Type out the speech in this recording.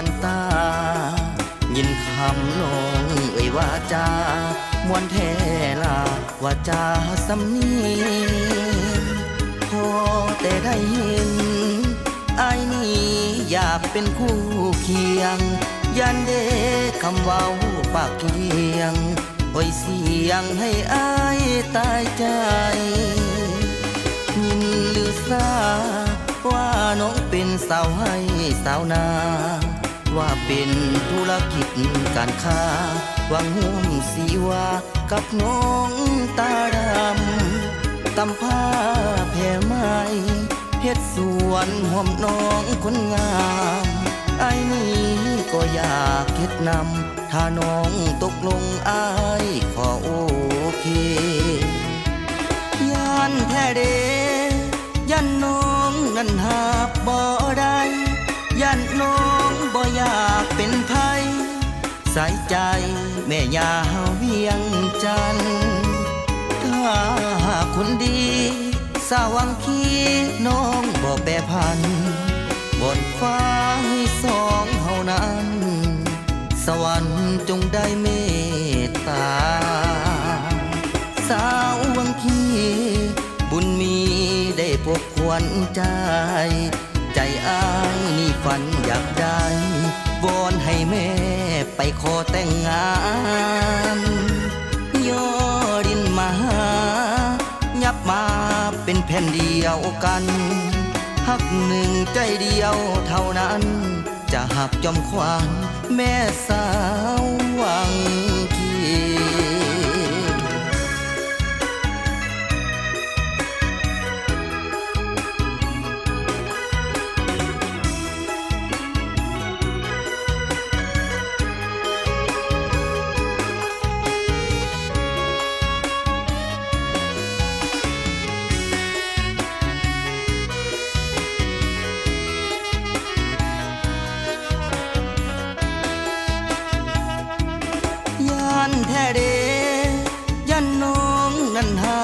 วันตายินคำน้องเอ่ยว่าจามวนแท้ลาว่าจาสำเนียงพอแต่ได้เห็นอายนี้อยากเป็นคู่เคียงยันเดคำเว้าปากเคียงโอ้ยเสียงให้อายตายใจยินหรือซาว่าน้องเป็นสาวให้สาวนาว่าเป็นธุรกิจการค้าหวังห่วมสีวากับน้องตาดำตำผ้าแผ่ไม้เฮ็ดสวนห่วมน้องคนงามไอ้นี่ก็อยากเฮ็ดนำถ้าน้องตกลงอายขอโอเคย่านแท้เดย่านน้องนั้นหาบบ่ได้ย่านน้องบ่อยากเป็นไผสายใจแม่ยาเวียงจันทน์ถ้าหากคนดีสาวังคีน้องบ่แปรพันบนฟ้าให้สองเฮานั้นสวรรค์จงได้เมตตาสาววังคีบุญมีได้พบควรใจใจอ้ายนี่ฝันอยากได้วอนให้แม่ไปขอแต่งงานย่อดินมาหายับมาเป็นแผ่นเดียวกันหักหนึ่งใจเดียวเท่านั้นจะหักจอมขวานแม่สาววังคีย่านแท้เดย่านน้องนั้นหา